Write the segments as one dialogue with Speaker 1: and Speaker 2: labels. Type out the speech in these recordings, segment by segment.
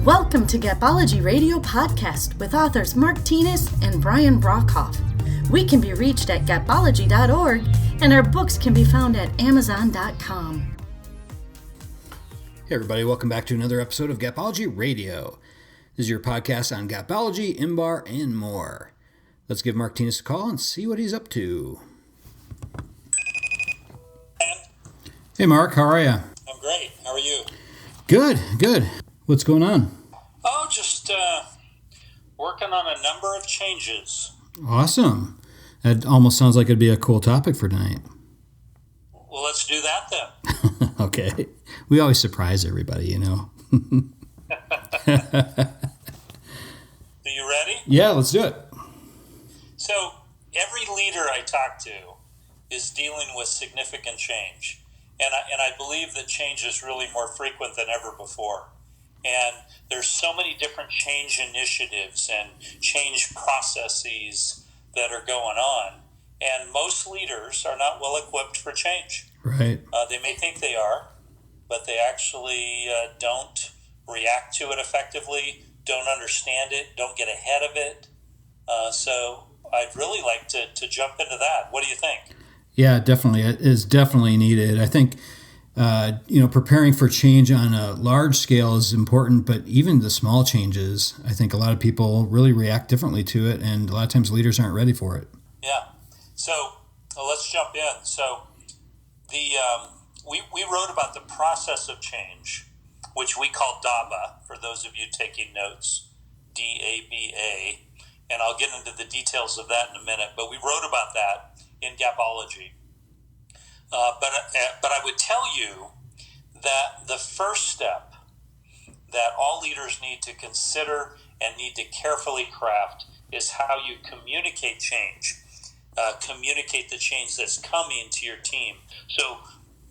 Speaker 1: Welcome to Gapology Radio Podcast with authors Mark Tinas and Brian Brockhoff. We can be reached at gapology.org, and our books can be found at amazon.com.
Speaker 2: Hey everybody, welcome back to another episode of Gapology Radio. This is your podcast on Gapology, IMBAR, and more. Let's give Mark Tinas a call and see what he's up to. Hey Mark, how are you?
Speaker 3: I'm great. How are you?
Speaker 2: Good. What's going on?
Speaker 3: Oh, just working on a number of changes.
Speaker 2: Awesome. That almost sounds like it'd be a cool topic for tonight.
Speaker 3: Well, let's do that then.
Speaker 2: Okay. We always surprise everybody, you know.
Speaker 3: Are you ready?
Speaker 2: Yeah, let's do it.
Speaker 3: So, every leader I talk to is dealing with significant change. And I believe that change is really more frequent than ever before. And there's so many different change initiatives and change processes that are going on. And most leaders are not well equipped for change.
Speaker 2: Right.
Speaker 3: They may think they are, but they actually don't react to it effectively, don't understand it, don't get ahead of it. So I'd really like to jump into that. What do you think?
Speaker 2: Yeah, definitely. It is definitely needed. I think, preparing for change on a large scale is important, but even the small changes, I think a lot of people really react differently to it, and a lot of times leaders aren't ready for it.
Speaker 3: Yeah. So let's jump in. So we wrote about the process of change, which we call DABA, for those of you taking notes, DABA, and I'll get into the details of that in a minute, but we wrote about that in Gapology. But I would tell you that the first step that all leaders need to consider and need to carefully craft is how you communicate change. Communicate the change that's coming to your team. So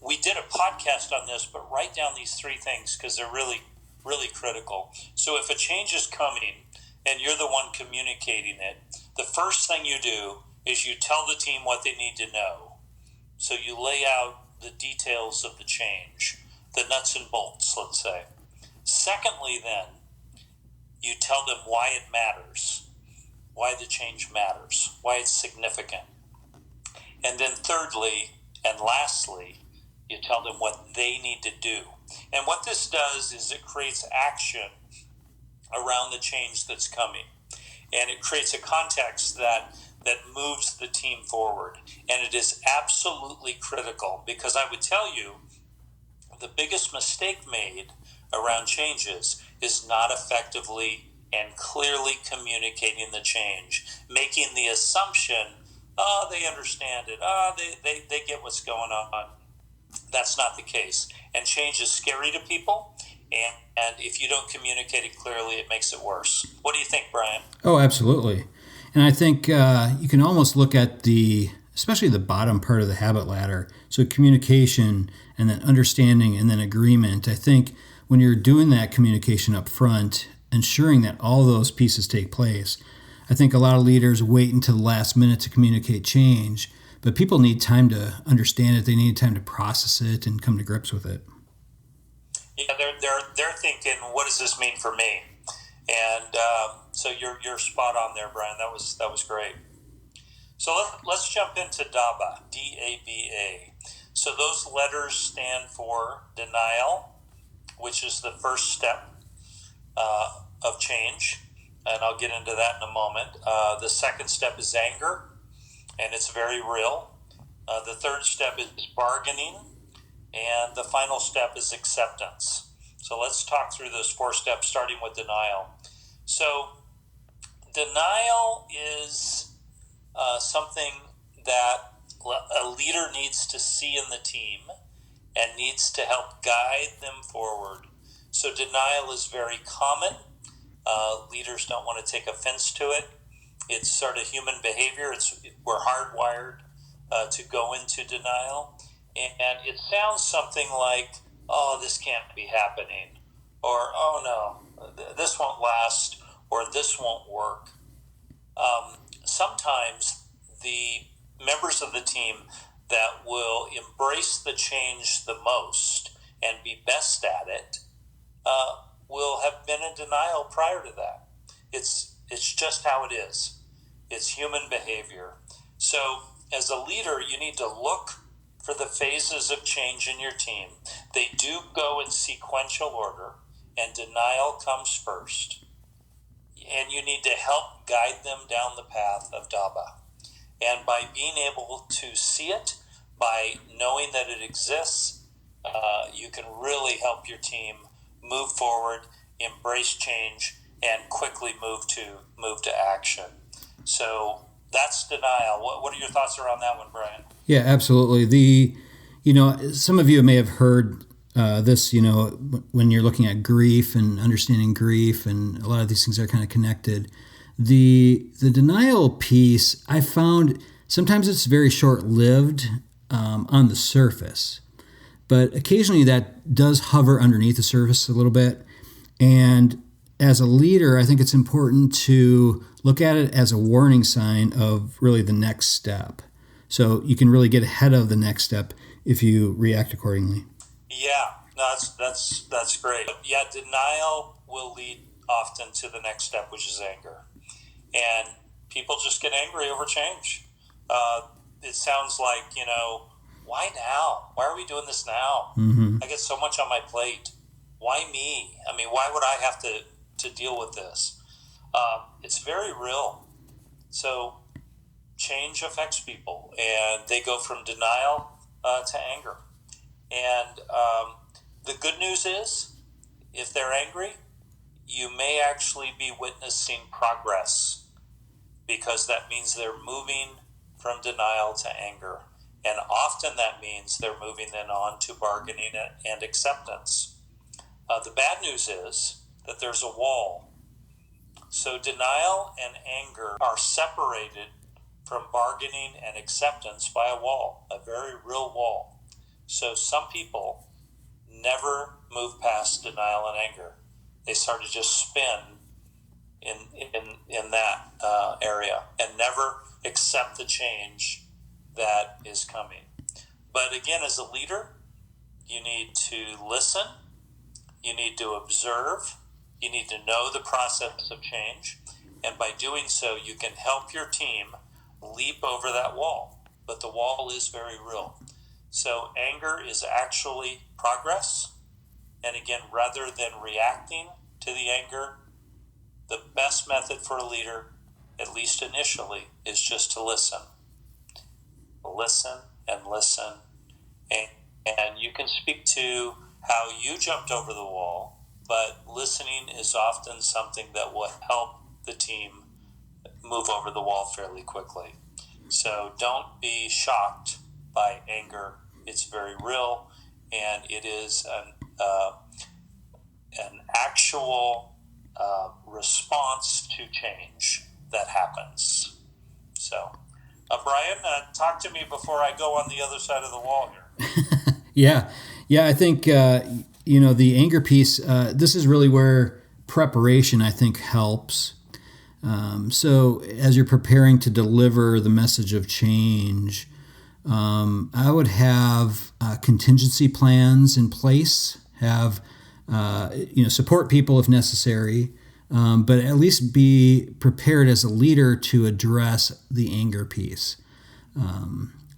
Speaker 3: we did a podcast on this, but write down these three things because they're really, really critical. So if a change is coming and you're the one communicating it, the first thing you do is you tell the team what they need to know. So you lay out the details of the change, the nuts and bolts, let's say. Secondly, then, you tell them why it matters, why the change matters, why it's significant. And then thirdly, and lastly, you tell them what they need to do. And what this does is it creates action around the change that's coming. And it creates a context that moves the team forward. And it is absolutely critical because I would tell you the biggest mistake made around changes is not effectively and clearly communicating the change, making the assumption, they understand it, they get what's going on. That's not the case. And change is scary to people. And if you don't communicate it clearly, it makes it worse. What do you think, Brian?
Speaker 2: Oh, absolutely. And I think you can almost look at especially the bottom part of the habit ladder. So communication and then understanding and then agreement. I think when you're doing that communication up front, ensuring that all those pieces take place, I think a lot of leaders wait until the last minute to communicate change, but people need time to understand it. They need time to process it and come to grips with it.
Speaker 3: Yeah, they're thinking, what does this mean for me? And so you're spot on there, Brian. That was great. So let's jump into DABA, D-A-B-A. So those letters stand for denial, which is the first step of change, and I'll get into that in a moment. The second step is anger, and it's very real. The third step is bargaining, and the final step is acceptance. So let's talk through those four steps, starting with denial. So denial is something that a leader needs to see in the team and needs to help guide them forward. So denial is very common. Leaders don't want to take offense to it. It's sort of human behavior. We're hardwired to go into denial. And it sounds something like, oh, this can't be happening, or oh no, this won't last, or this won't work. Sometimes the members of the team that will embrace the change the most and be best at it will have been in denial prior to that. It's just how it is. It's human behavior. So as a leader, you need to look for the phases of change in your team. They do go in sequential order, and denial comes first. And you need to help guide them down the path of DABA. And by being able to see it, by knowing that it exists, you can really help your team move forward, embrace change, and quickly move to action. So that's denial. What are your thoughts around that one, Brian?
Speaker 2: Yeah, absolutely. Some of you may have heard this, when you're looking at grief and understanding grief, and a lot of these things are kind of connected. The denial piece, I found sometimes it's very short-lived on the surface, but occasionally that does hover underneath the surface a little bit. And as a leader, I think it's important to look at it as a warning sign of really the next step. So you can really get ahead of the next step if you react accordingly.
Speaker 3: Yeah, no, that's great. Yeah, denial will lead often to the next step, which is anger. And people just get angry over change. It sounds like, why now? Why are we doing this now?
Speaker 2: Mm-hmm.
Speaker 3: I get so much on my plate. Why me? I mean, why would I have to deal with this? It's very real. So change affects people, and they go from denial to anger. And the good news is, if they're angry, you may actually be witnessing progress, because that means they're moving from denial to anger. And often that means they're moving then on to bargaining and acceptance. The bad news is that there's a wall. So denial and anger are separated from bargaining and acceptance by a wall, a very real wall. So some people never move past denial and anger. They start to just spin in that area and never accept the change that is coming. But again, as a leader, you need to listen, you need to observe, you need to know the process of change, and by doing so, you can help your team leap over that wall. But the wall is very real. So anger is actually progress. And again, rather than reacting to the anger, the best method for a leader, at least initially, is just to listen. Listen and listen. And you can speak to how you jumped over the wall, but listening is often something that will help the team move over the wall fairly quickly. So don't be shocked by anger. It's very real, and it is an actual response to change that happens. So, Brian, talk to me before I go on the other side of the wall here.
Speaker 2: Yeah. I think the anger piece. This is really where preparation, I think, helps. So as you're preparing to deliver the message of change, I would have contingency plans in place. Have support people if necessary, but at least be prepared as a leader to address the anger piece.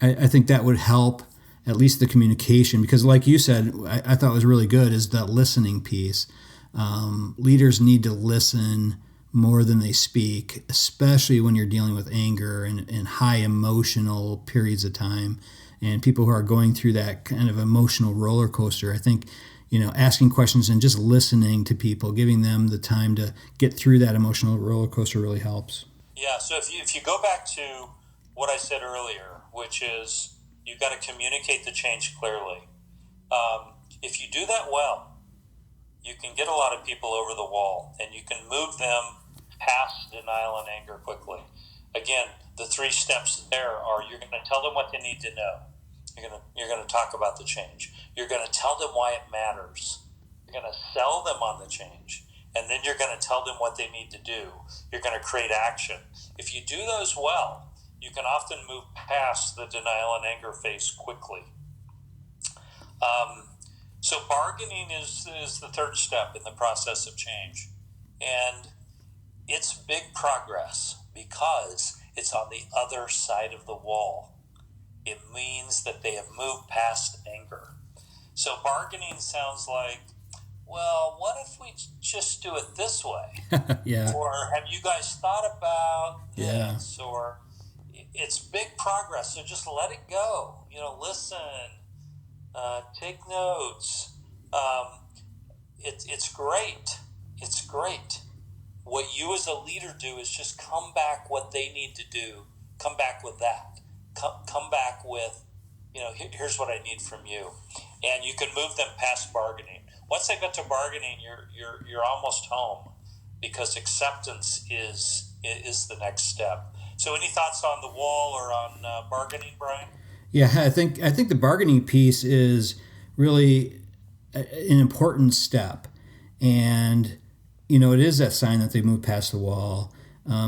Speaker 2: I think that would help at least the communication, because like you said, I thought was really good is that listening piece. Leaders need to listen more than they speak, especially when you're dealing with anger and high emotional periods of time, and people who are going through that kind of emotional roller coaster. I think, asking questions and just listening to people, giving them the time to get through that emotional roller coaster really helps.
Speaker 3: Yeah, so if you go back to what I said earlier, which is you've got to communicate the change clearly. If you do that well, you can get a lot of people over the wall, and you can move them past denial and anger quickly. Again, the 3 steps there are: you're going to tell them what they need to know. You're going to talk about the change. You're going to tell them why it matters. You're going to sell them on the change. And then you're going to tell them what they need to do. You're going to create action. If you do those well, you can often move past the denial and anger phase quickly. So bargaining is the third step in the process of change. And it's big progress because it's on the other side of the wall. It means that they have moved past anger. So bargaining sounds like, well, what if we just do it this way?
Speaker 2: Yeah.
Speaker 3: Or have you guys thought about this?
Speaker 2: Yeah.
Speaker 3: Or it's big progress, so just let it go. Listen, take notes. It's great. It's great. What you as a leader do is just come back what they need to do. Come back with that. Come back with, here's what I need from you. And you can move them past bargaining. Once they get to bargaining, you're almost home, because acceptance is the next step. So any thoughts on the wall or on bargaining, Brian?
Speaker 2: Yeah, I think the bargaining piece is really an important step, and it is that sign that they move past the wall.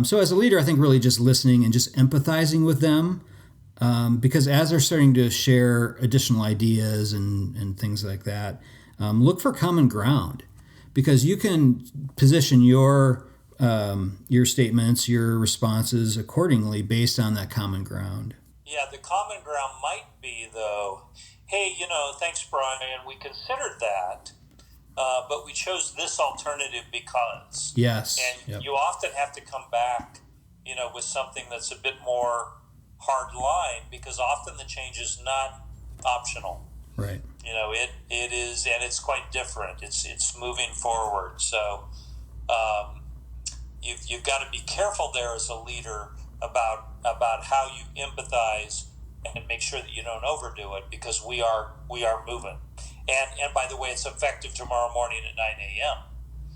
Speaker 2: So as a leader, I think really just listening and just empathizing with them, because as they're starting to share additional ideas and things like that, look for common ground, because you can position your statements, your responses accordingly based on that common ground.
Speaker 3: Yeah, the common ground might be, though, hey, thanks, Brian, we considered that, but we chose this alternative because.
Speaker 2: Yes.
Speaker 3: And
Speaker 2: yep.
Speaker 3: You often have to come back, with something that's a bit more hard line, because often the change is not optional.
Speaker 2: Right.
Speaker 3: It is, and it's quite different. It's moving forward. So you've got to be careful there as a leader about how you empathize and make sure that you don't overdo it, because we are moving. And by the way, it's effective tomorrow morning at 9 a.m.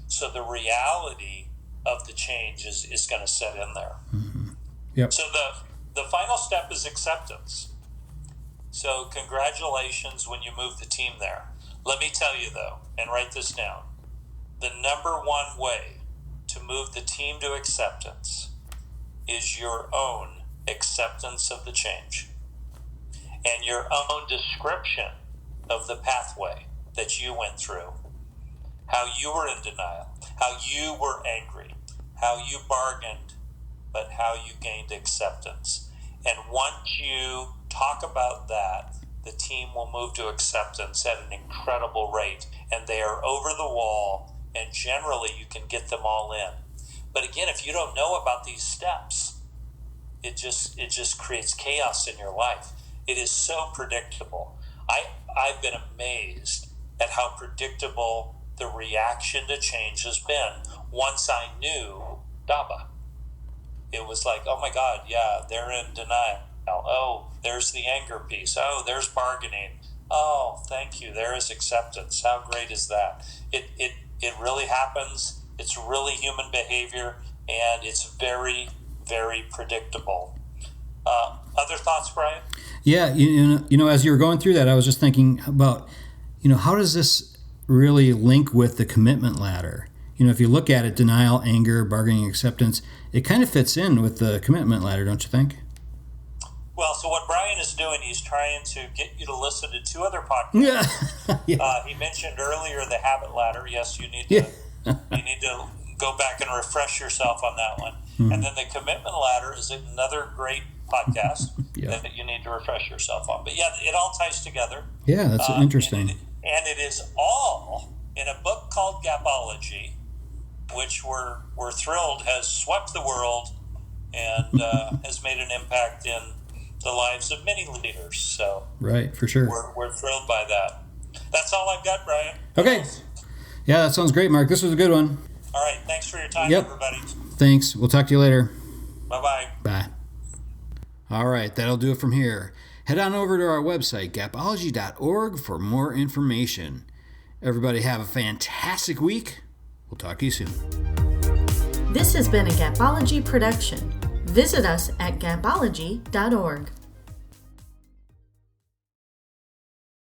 Speaker 3: So the reality of the change is going to set in there.
Speaker 2: Mm-hmm. Yep.
Speaker 3: So the final step is acceptance. So congratulations when you move the team there. Let me tell you, though, and write this down, the number one way to move the team to acceptance is your own acceptance of the change and your own description of the pathway that you went through, how you were in denial, how you were angry, how you bargained, but how you gained acceptance. And once you talk about that, the team will move to acceptance at an incredible rate, and they are over the wall, and generally you can get them all in. But again, if you don't know about these steps, it just creates chaos in your life. It is so predictable. I've been amazed at how predictable the reaction to change has been once I knew DABA. It was like, oh my God, yeah, they're in denial. Oh, there's the anger piece. Oh, there's bargaining. Oh, thank you. There is acceptance. How great is that? It really happens. It's really human behavior, and it's very, very predictable. Other thoughts, Brian?
Speaker 2: Yeah, as you were going through that, I was just thinking about, how does this really link with the commitment ladder? If you look at it, denial, anger, bargaining, acceptance, it kind of fits in with the commitment ladder, don't you think?
Speaker 3: Well, so what Brian is doing, he's trying to get you to listen to two other podcasts.
Speaker 2: Yeah.
Speaker 3: He mentioned earlier the habit ladder. Yes, you need to go back and refresh yourself on that one. Mm-hmm. And then the commitment ladder is another great podcast that you need to refresh yourself on. But yeah, it all ties together.
Speaker 2: Yeah, that's interesting.
Speaker 3: And it is all in a book called Gapology, which we're thrilled has swept the world and has made an impact in the lives of many leaders. So
Speaker 2: right, for sure.
Speaker 3: We're thrilled by that. That's all I've got, Brian.
Speaker 2: Okay. Yeah, that sounds great, Mark. This was a good one.
Speaker 3: All right. Thanks for your time, everybody.
Speaker 2: Thanks. We'll talk to you later.
Speaker 3: Bye-bye.
Speaker 2: Bye. All right, that'll do it from here. Head on over to our website, gapology.org, for more information. Everybody have a fantastic week. We'll talk to you soon.
Speaker 1: This has been a Gapology production. Visit us at gapology.org.